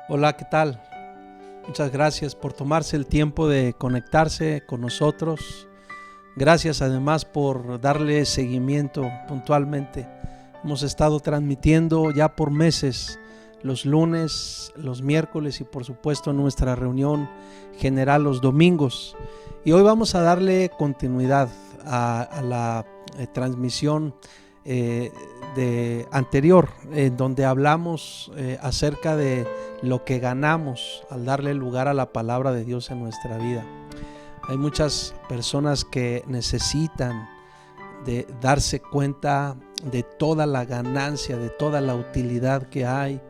Hola, ¿qué tal? Muchas gracias por tomarse el tiempo de conectarse con nosotros. Gracias además por darle seguimiento puntualmente. Hemos estado transmitiendo ya por meses los lunes, los miércoles y por supuesto nuestra reunión general los domingos. Y hoy vamos a darle continuidad a la transmisión anterior, en donde hablamos acerca de lo que ganamos al darle lugar a la palabra de Dios en nuestra vida. Hay muchas personas que necesitan de darse cuenta de toda la ganancia, de toda la utilidad que hay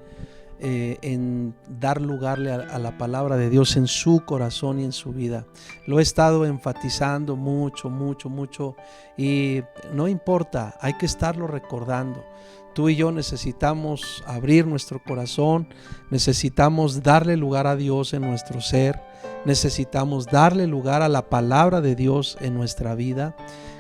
en dar lugar a la palabra de Dios en su corazón y en su vida. Lo he estado enfatizando mucho y no importa, hay que estarlo recordando. Tú y yo necesitamos abrir nuestro corazón, necesitamos darle lugar a Dios en nuestro ser, necesitamos darle lugar a la palabra de Dios en nuestra vida,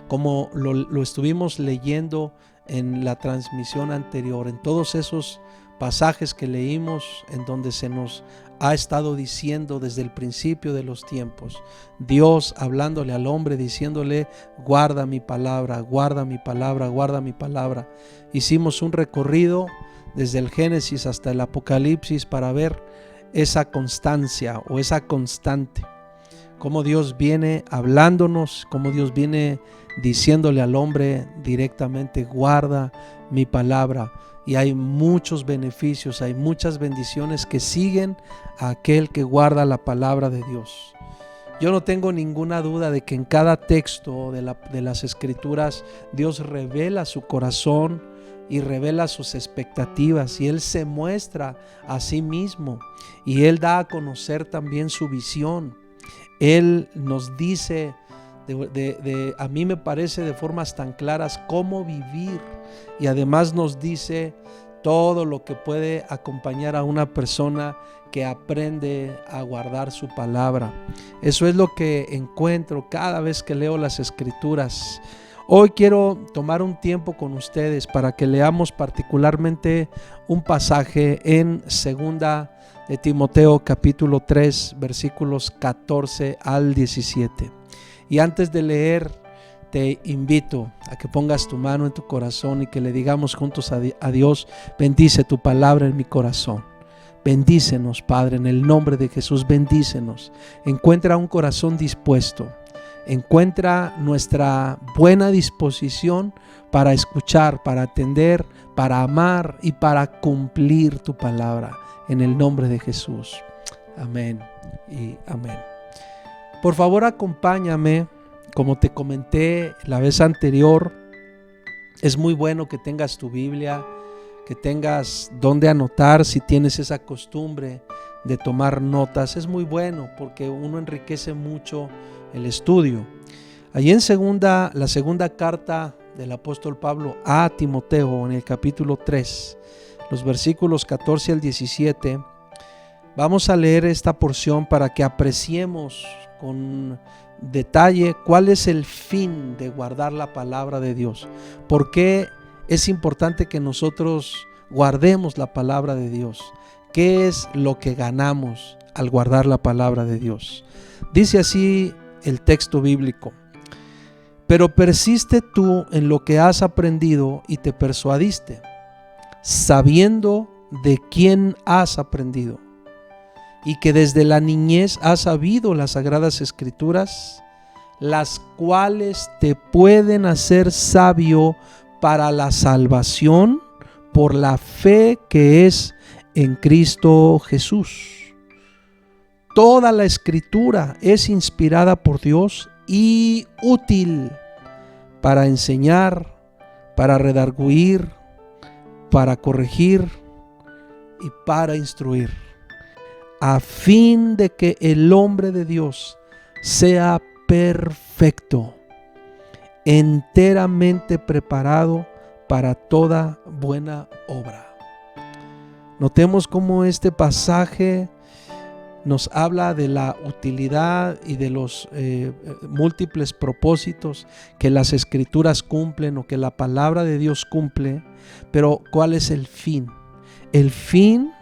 como lo estuvimos leyendo en la transmisión anterior, en todos esos pasajes que leímos en donde se nos ha estado diciendo desde el principio de los tiempos, Dios hablándole al hombre, diciéndole: guarda mi palabra, guarda mi palabra, guarda mi palabra. Hicimos un recorrido desde el Génesis hasta el Apocalipsis para ver esa constancia o esa constante, cómo Dios viene hablándonos, cómo Dios viene diciéndole al hombre directamente: guarda mi palabra. Y hay muchos beneficios, hay muchas bendiciones que siguen a aquel que guarda la palabra de Dios. Yo no tengo ninguna duda de que en cada texto de las Escrituras Dios revela su corazón y revela sus expectativas, y Él se muestra a sí mismo y Él da a conocer también su visión. Él nos dice, a mí me parece, de formas tan claras cómo vivir, y además nos dice todo lo que puede acompañar a una persona que aprende a guardar su palabra. Eso es lo que encuentro cada vez que leo las Escrituras. Hoy quiero tomar un tiempo con ustedes para que leamos particularmente un pasaje en segunda de Timoteo capítulo 3 versículos 14 al 17. Y antes de leer, te invito a que pongas tu mano en tu corazón y que le digamos juntos a Dios: bendice tu palabra en mi corazón. Bendícenos, Padre, en el nombre de Jesús, bendícenos. Encuentra un corazón dispuesto. Encuentra nuestra buena disposición para escuchar, para atender, para amar y para cumplir tu palabra. En el nombre de Jesús. Amén y amén. Por favor, acompáñame. Como te comenté la vez anterior, es muy bueno que tengas tu Biblia, que tengas donde anotar. Si tienes esa costumbre de tomar notas, es muy bueno porque uno enriquece mucho el estudio. Allí en la segunda carta del apóstol Pablo a Timoteo, en el capítulo 3, los versículos 14 al 17, vamos a leer esta porción para que apreciemos con detalle cuál es el fin de guardar la palabra de Dios. ¿Por qué es importante que nosotros guardemos la palabra de Dios? ¿Qué es lo que ganamos al guardar la palabra de Dios? Dice así el texto bíblico: pero persiste tú en lo que has aprendido y te persuadiste, sabiendo de quién has aprendido, y que desde la niñez has sabido las sagradas escrituras, las cuales te pueden hacer sabio para la salvación por la fe que es en Cristo Jesús. Toda la escritura es inspirada por Dios y útil para enseñar, para redarguir, para corregir y para instruir, a fin de que el hombre de Dios sea perfecto, enteramente preparado para toda buena obra. Notemos cómo este pasaje nos habla de la utilidad y de los múltiples propósitos que las Escrituras cumplen o que la palabra de Dios cumple, pero ¿cuál es el fin? El fin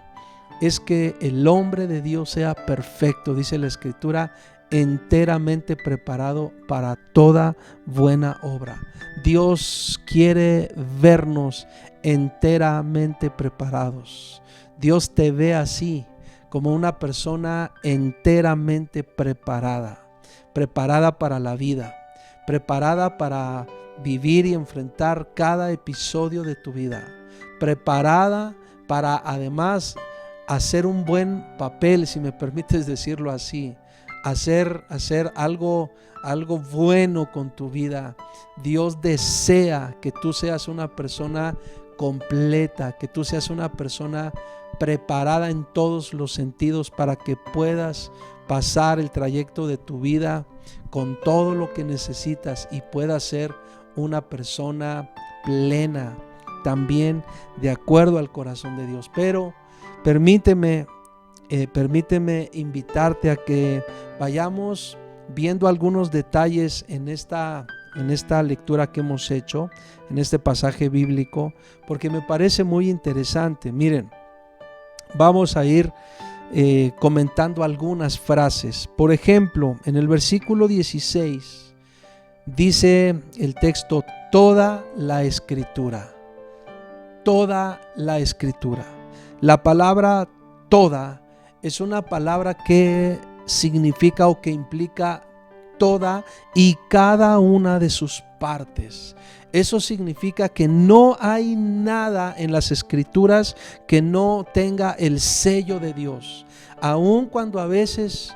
es que el hombre de Dios sea perfecto, dice la Escritura, enteramente preparado para toda buena obra. Dios quiere vernos enteramente preparados. Dios te ve así, como una persona enteramente preparada para la vida, preparada para vivir y enfrentar cada episodio de tu vida, preparada para además hacer un buen papel, si me permites decirlo así, hacer algo bueno con tu vida. Dios desea que tú seas una persona completa, que tú seas una persona preparada en todos los sentidos para que puedas pasar el trayecto de tu vida con todo lo que necesitas y puedas ser una persona plena, también de acuerdo al corazón de Dios. Pero permíteme invitarte a que vayamos viendo algunos detalles en esta lectura que hemos hecho, en este pasaje bíblico, porque me parece muy interesante. Miren, vamos a ir comentando algunas frases. Por ejemplo, en el versículo 16 dice el texto: toda la escritura. Toda la escritura. La palabra toda es una palabra que significa o que implica toda y cada una de sus partes. Eso significa que no hay nada en las escrituras que no tenga el sello de Dios. Aun cuando a veces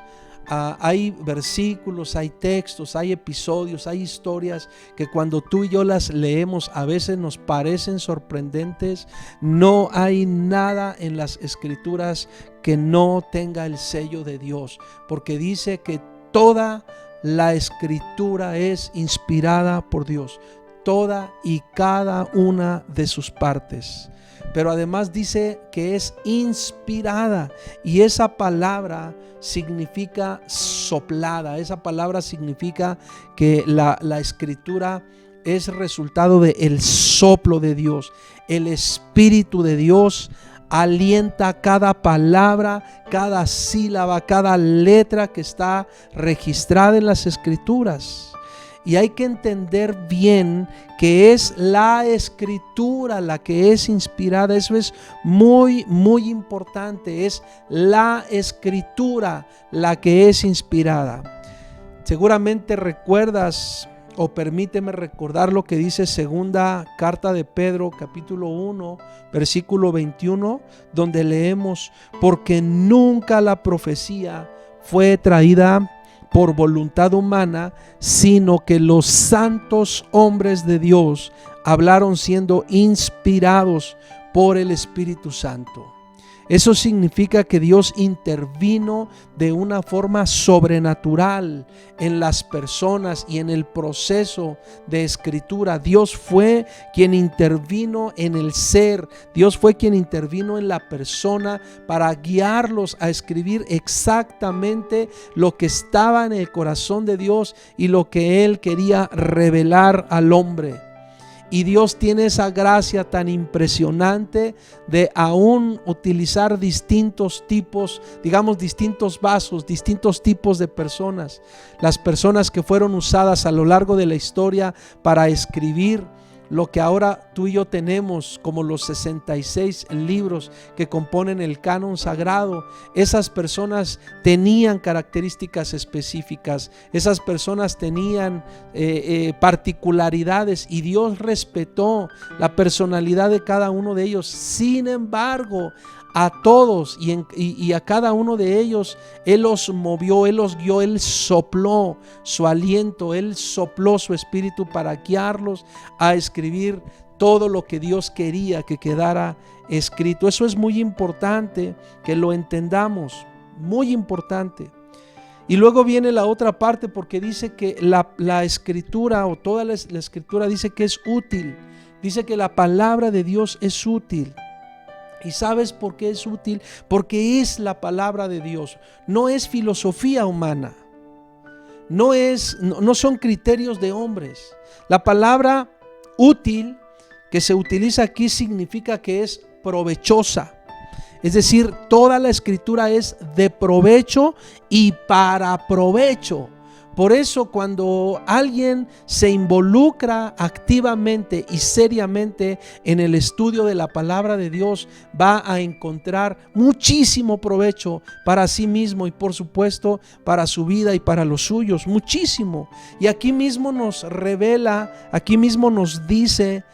hay versículos, hay textos, hay episodios, hay historias que cuando tú y yo las leemos a veces nos parecen sorprendentes, no hay nada en las escrituras que no tenga el sello de Dios, porque dice que toda la escritura es inspirada por Dios, toda y cada una de sus partes. Pero además dice que es inspirada, y esa palabra significa soplada. Esa palabra significa que la escritura es resultado del soplo de Dios. El Espíritu de Dios alienta cada palabra, cada sílaba, cada letra que está registrada en las escrituras. Y hay que entender bien que es la escritura la que es inspirada. Eso es muy, muy importante. Es la escritura la que es inspirada. Seguramente recuerdas, o permíteme recordar lo que dice segunda carta de Pedro, capítulo 1, versículo 21, donde leemos: porque nunca la profecía fue traída por voluntad humana, sino que los santos hombres de Dios hablaron siendo inspirados por el Espíritu Santo. Eso significa que Dios intervino de una forma sobrenatural en las personas y en el proceso de escritura. Dios fue quien intervino en el ser. Dios fue quien intervino en la persona para guiarlos a escribir exactamente lo que estaba en el corazón de Dios y lo que Él quería revelar al hombre. Y Dios tiene esa gracia tan impresionante de aún utilizar distintos tipos, digamos distintos vasos, distintos tipos de personas. Las personas que fueron usadas a lo largo de la historia para escribir lo que ahora tú y yo tenemos como los 66 libros que componen el canon sagrado. Esas personas tenían características específicas, esas personas tenían particularidades, y Dios respetó la personalidad de cada uno de ellos. Sin embargo, a todos y a cada uno de ellos Él los movió, Él los guió, Él sopló su aliento, Él sopló su espíritu para guiarlos a escribir todo lo que Dios quería que quedara escrito. Eso es muy importante que lo entendamos, muy importante. Y luego viene la otra parte, porque dice que la escritura, o toda la escritura, dice que es útil. Dice que la palabra de Dios es útil. ¿Y sabes por qué es útil? Porque es la palabra de Dios. No es filosofía humana. No son criterios de hombres. La palabra útil que se utiliza aquí significa que es provechosa. Es decir, toda la Escritura es de provecho y para provecho. Por eso cuando alguien se involucra activamente y seriamente en el estudio de la palabra de Dios, va a encontrar muchísimo provecho para sí mismo y por supuesto para su vida y para los suyos, muchísimo. Y aquí mismo nos revela, aquí mismo nos dice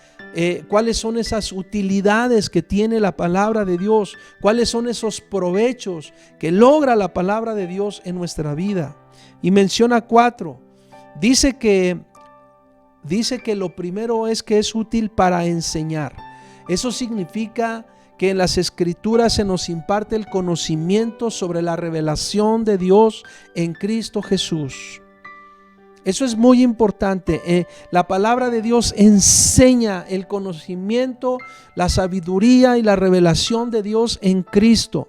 cuáles son esas utilidades que tiene la palabra de Dios, cuáles son esos provechos que logra la palabra de Dios en nuestra vida. Y menciona 4. Dice que lo primero es que es útil para enseñar. Eso significa que en las Escrituras se nos imparte el conocimiento sobre la revelación de Dios en Cristo Jesús. Eso es muy importante. La palabra de Dios enseña el conocimiento, la sabiduría y la revelación de Dios en Cristo.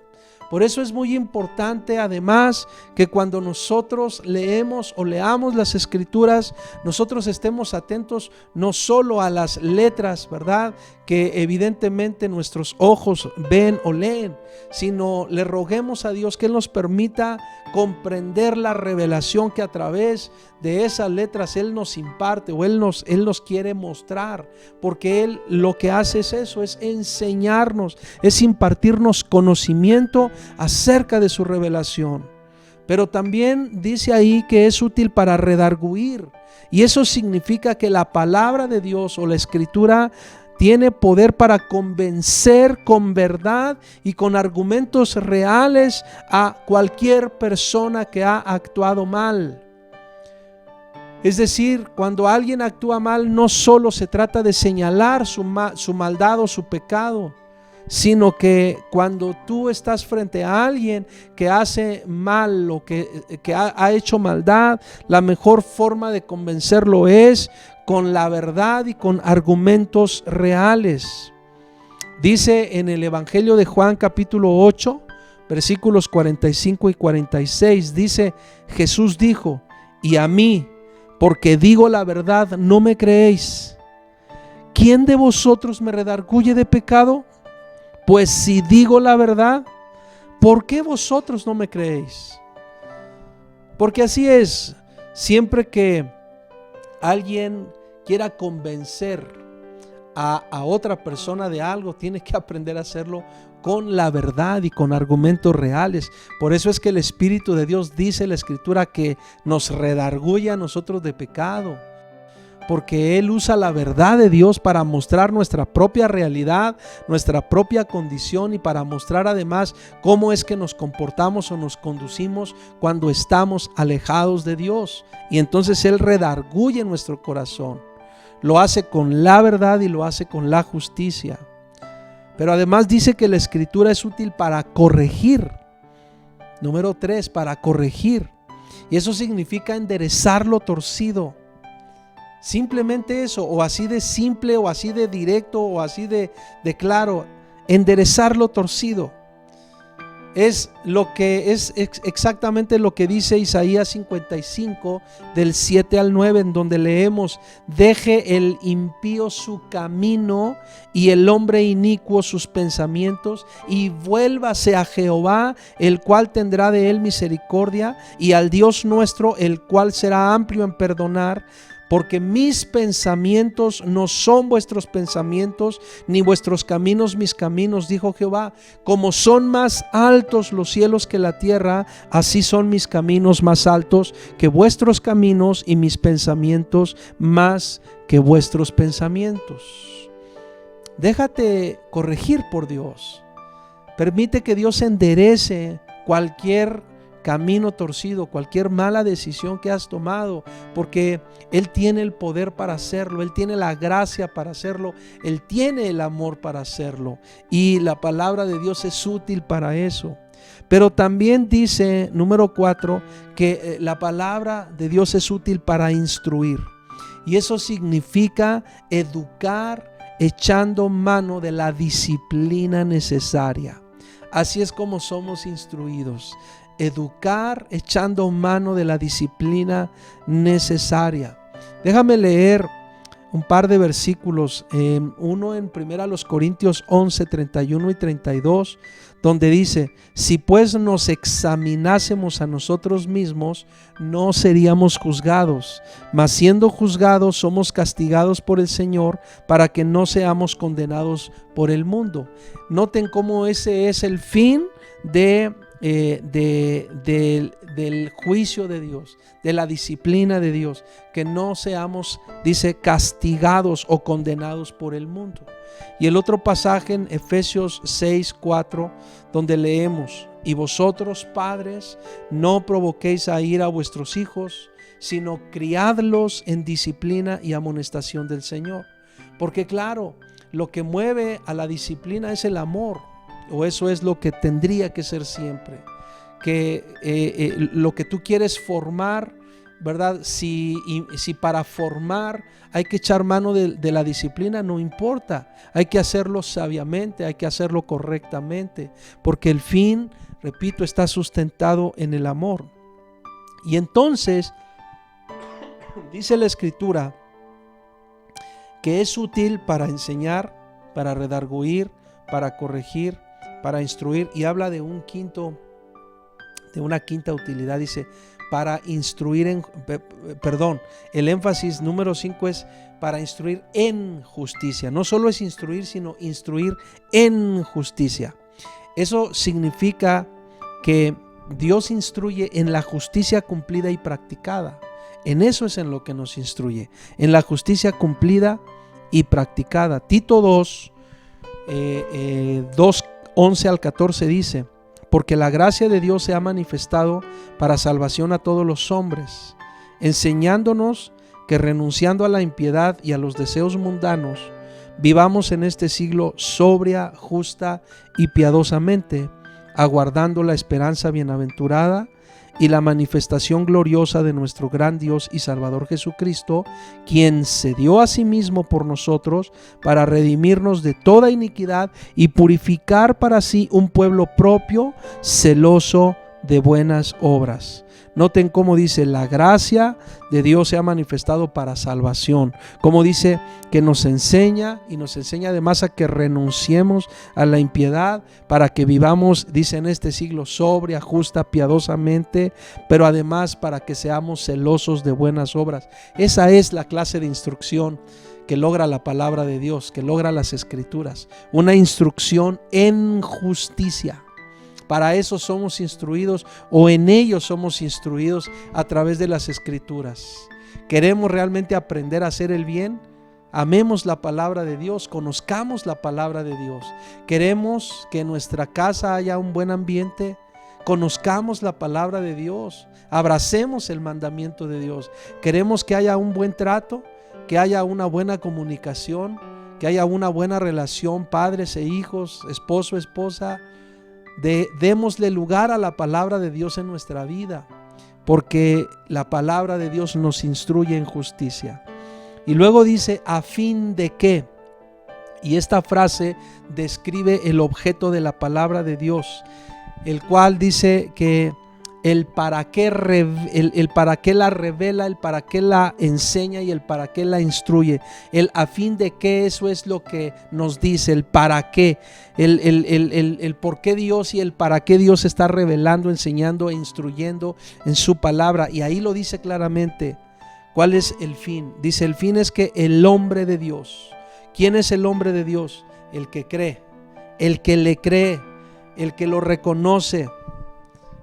Por eso es muy importante además que cuando nosotros leemos o leamos las Escrituras, nosotros estemos atentos no solo a las letras, ¿verdad?, que evidentemente nuestros ojos ven o leen, sino le roguemos a Dios que Él nos permita comprender la revelación que a través de esas letras Él nos imparte o Él nos quiere mostrar, porque Él lo que hace es eso, es enseñarnos, es impartirnos conocimiento acerca de su revelación. Pero también dice ahí que es útil para redarguir, y eso significa que la palabra de Dios o la Escritura tiene poder para convencer con verdad y con argumentos reales a cualquier persona que ha actuado mal. Es decir, cuando alguien actúa mal, no solo se trata de señalar su maldad o su pecado, sino que cuando tú estás frente a alguien que hace mal o que ha hecho maldad, la mejor forma de convencerlo es con la verdad y con argumentos reales. Dice en el Evangelio de Juan capítulo 8, versículos 45 y 46, dice: Jesús dijo: y a mí, porque digo la verdad, no me creéis. ¿Quién de vosotros me redarguye de pecado? Pues si digo la verdad, ¿por qué vosotros no me creéis? Porque así es, siempre que alguien quiera convencer a otra persona de algo, tiene que aprender a hacerlo con la verdad y con argumentos reales. Por eso es que el Espíritu de Dios dice en la Escritura que nos redarguye a nosotros de pecado, porque Él usa la verdad de Dios para mostrar nuestra propia realidad, nuestra propia condición, y para mostrar además cómo es que nos comportamos o nos conducimos cuando estamos alejados de Dios. Y entonces Él redarguye nuestro corazón. Lo hace con la verdad y lo hace con la justicia. Pero además dice que la Escritura es útil para corregir. Número 3, para corregir. Y eso significa enderezar lo torcido. Simplemente eso, o así de simple, o así de directo, o así de claro. Enderezar lo torcido. Es exactamente lo que dice Isaías 55 del 7 al 9, en donde leemos: deje el impío su camino y el hombre inicuo sus pensamientos, y vuélvase a Jehová, el cual tendrá de él misericordia, y al Dios nuestro, el cual será amplio en perdonar. Porque mis pensamientos no son vuestros pensamientos, ni vuestros caminos mis caminos, dijo Jehová. Como son más altos los cielos que la tierra, así son mis caminos más altos que vuestros caminos, y mis pensamientos más que vuestros pensamientos. Déjate corregir por Dios. Permite que Dios enderece cualquier camino torcido, cualquier mala decisión que has tomado, porque Él tiene el poder para hacerlo, Él tiene la gracia para hacerlo, Él tiene el amor para hacerlo, y la palabra de Dios es útil para eso. Pero también dice, número 4, que la palabra de Dios es útil para instruir, y eso significa educar echando mano de la disciplina necesaria. Así es como somos instruidos. Educar echando mano de la disciplina necesaria. Déjame leer un par de versículos, uno en 1 Corintios 11, 31 y 32, donde dice: si pues nos examinásemos a nosotros mismos, no seríamos juzgados, mas siendo juzgados somos castigados por el Señor, para que no seamos condenados por el mundo. Noten cómo ese es el fin del juicio de Dios, de la disciplina de Dios, que no seamos, dice, castigados o condenados por el mundo. Y el otro pasaje en Efesios 6:4, donde leemos: y vosotros, padres, no provoquéis a ira a vuestros hijos, sino criadlos en disciplina y amonestación del Señor. Porque claro, lo que mueve a la disciplina es el amor, o eso es lo que tendría que ser siempre. Que lo que tú quieres formar, ¿verdad? Si para formar hay que echar mano de la disciplina, no importa. Hay que hacerlo sabiamente, hay que hacerlo correctamente, porque el fin, repito, está sustentado en el amor. Y entonces dice la Escritura que es útil para enseñar, para redarguir, para corregir, para instruir, y habla de una quinta utilidad. Dice: para instruir el énfasis número 5 es para instruir en justicia. No solo es instruir, sino instruir en justicia. Eso significa que Dios instruye en la justicia cumplida y practicada. En eso es en lo que nos instruye, en la justicia cumplida y practicada. Tito 2:11 al 14 dice: porque la gracia de Dios se ha manifestado para salvación a todos los hombres, enseñándonos que renunciando a la impiedad y a los deseos mundanos, vivamos en este siglo sobria, justa y piadosamente, aguardando la esperanza bienaventurada y la manifestación gloriosa de nuestro gran Dios y Salvador Jesucristo, quien se dio a sí mismo por nosotros para redimirnos de toda iniquidad y purificar para sí un pueblo propio, celoso de buenas obras. Noten cómo dice: la gracia de Dios se ha manifestado para salvación. Como dice que nos enseña, y nos enseña además a que renunciemos a la impiedad para que vivamos, dice, en este siglo sobria, justa, piadosamente, pero además para que seamos celosos de buenas obras. Esa es la clase de instrucción que logra la palabra de Dios, que logra las Escrituras. Una instrucción en justicia. Para eso somos instruidos, o en ello somos instruidos a través de las Escrituras. ¿Queremos realmente aprender a hacer el bien? Amemos la palabra de Dios, conozcamos la palabra de Dios. ¿Queremos que en nuestra casa haya un buen ambiente? Conozcamos la palabra de Dios, abracemos el mandamiento de Dios. ¿Queremos que haya un buen trato? Que haya una buena comunicación, que haya una buena relación, padres e hijos, esposo, esposa. Démosle lugar a la palabra de Dios en nuestra vida, porque la palabra de Dios nos instruye en justicia. Y luego dice: ¿a fin de qué? Y esta frase describe el objeto de la palabra de Dios, el cual dice que el para qué la revela, el para qué la enseña y el para qué la instruye. El a fin de qué, eso es lo que nos dice, el para qué, el por qué Dios y el para qué Dios está revelando, enseñando e instruyendo en su palabra. Y ahí lo dice claramente. ¿Cuál es el fin? Dice: el fin es que el hombre de Dios. ¿Quién es el hombre de Dios? El que cree, el que le cree, el que lo reconoce,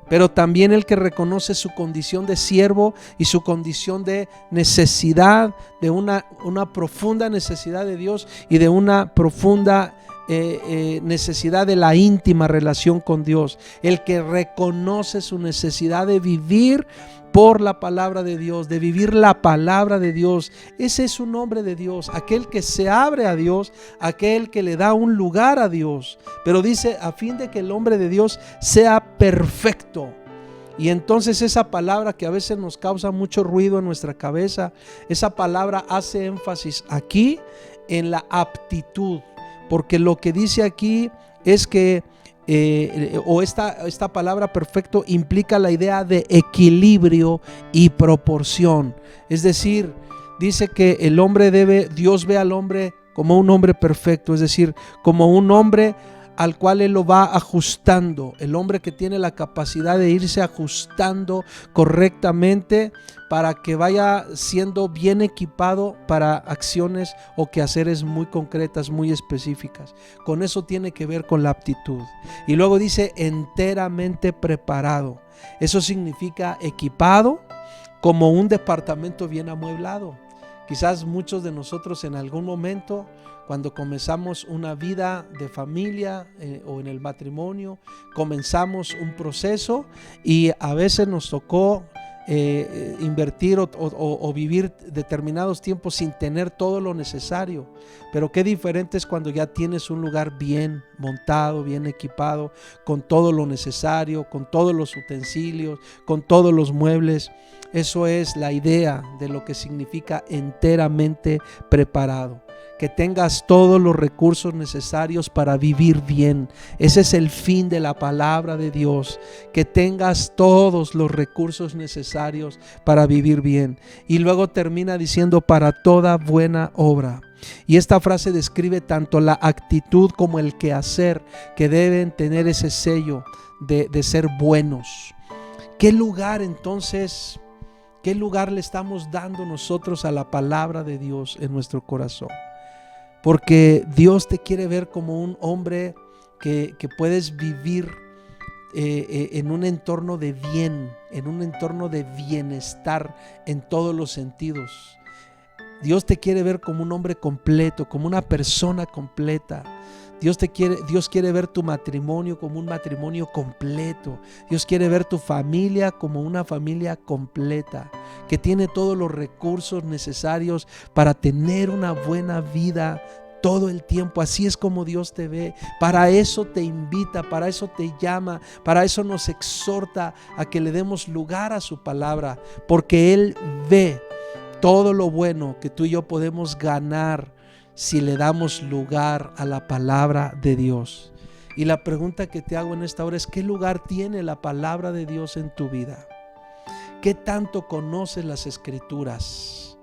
pero también el que reconoce su condición de siervo y su condición de necesidad, de una profunda necesidad de Dios y de una profunda necesidad de la íntima relación con Dios. El que reconoce su necesidad de vivir por la palabra de Dios, de vivir la palabra de Dios. Ese es un hombre de Dios, aquel que se abre a Dios, aquel que le da un lugar a Dios. Pero dice: a fin de que el hombre de Dios sea perfecto. Y entonces esa palabra que a veces nos causa mucho ruido en nuestra cabeza, esa palabra hace énfasis aquí en la aptitud, porque lo que dice aquí es que esta palabra perfecto implica la idea de equilibrio y proporción. Es decir, dice que Dios ve al hombre como un hombre perfecto, es decir, como un hombre al cual Él lo va ajustando. El hombre que tiene la capacidad de irse ajustando correctamente para que vaya siendo bien equipado para acciones o quehaceres muy concretas, muy específicas. Con eso tiene que ver con la aptitud. Y luego dice enteramente preparado. Eso significa equipado como un departamento bien amueblado. Quizás muchos de nosotros en algún momento, cuando comenzamos una vida de familia o en el matrimonio, comenzamos un proceso y a veces nos tocó invertir o vivir determinados tiempos sin tener todo lo necesario. Pero qué diferente es cuando ya tienes un lugar bien montado, bien equipado, con todo lo necesario, con todos los utensilios, con todos los muebles. Eso es la idea de lo que significa enteramente preparado. Que tengas todos los recursos necesarios para vivir bien. Ese es el fin de la palabra de Dios. Que tengas todos los recursos necesarios para vivir bien. Y luego termina diciendo para toda buena obra. Y esta frase describe tanto la actitud como el quehacer que deben tener ese sello de ser buenos. ¿Qué lugar entonces? ¿Qué lugar le estamos dando nosotros a la palabra de Dios en nuestro corazón? Porque Dios te quiere ver como un hombre que puedes vivir en un entorno de bien, en un entorno de bienestar en todos los sentidos. Dios te quiere ver como un hombre completo, como una persona completa. Dios quiere ver tu matrimonio como un matrimonio completo. Dios quiere ver tu familia como una familia completa, que tiene todos los recursos necesarios para tener una buena vida todo el tiempo. Así es como Dios te ve. Para eso te invita, para eso te llama, para eso nos exhorta a que le demos lugar a su palabra, porque Él ve todo lo bueno que tú y yo podemos ganar si le damos lugar a la palabra de Dios. Y la pregunta que te hago en esta hora es: ¿qué lugar tiene la palabra de Dios en tu vida? ¿Qué tanto conoces las Escrituras?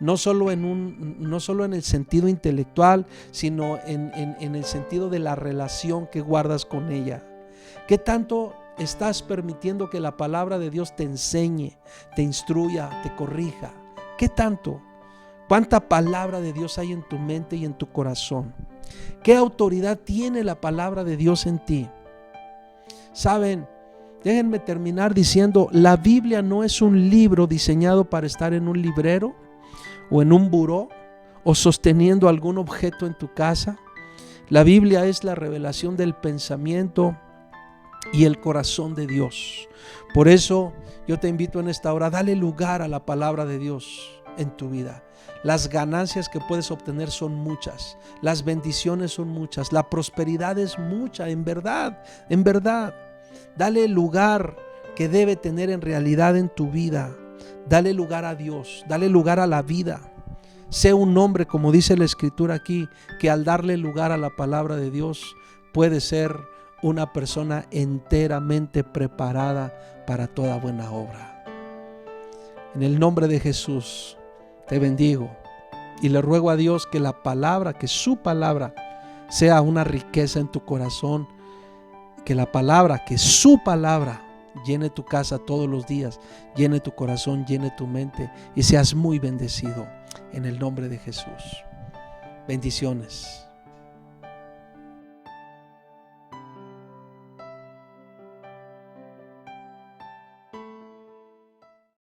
No solo en el sentido intelectual, sino en el sentido de la relación que guardas con ella. ¿Qué tanto estás permitiendo que la palabra de Dios te enseñe, te instruya, te corrija? ¿Qué tanto? ¿Cuánta palabra de Dios hay en tu mente y en tu corazón? ¿Qué autoridad tiene la palabra de Dios en ti? Saben, déjenme terminar diciendo, la Biblia no es un libro diseñado para estar en un librero o en un buró o sosteniendo algún objeto en tu casa. La Biblia es la revelación del pensamiento y el corazón de Dios. Por eso yo te invito en esta hora, dale lugar a la palabra de Dios en tu vida. Las ganancias que puedes obtener son muchas, las bendiciones son muchas, la prosperidad es mucha, en verdad. Dale el lugar que debe tener en realidad en tu vida. Dale lugar a Dios, dale lugar a la vida. Sé un hombre, como dice la Escritura aquí, que al darle lugar a la palabra de Dios puede ser una persona enteramente preparada para toda buena obra. En el nombre de Jesús te bendigo y le ruego a Dios que la palabra, que su palabra sea una riqueza en tu corazón, que la palabra, que su palabra llene tu casa todos los días, llene tu corazón, llene tu mente y seas muy bendecido en el nombre de Jesús. Bendiciones.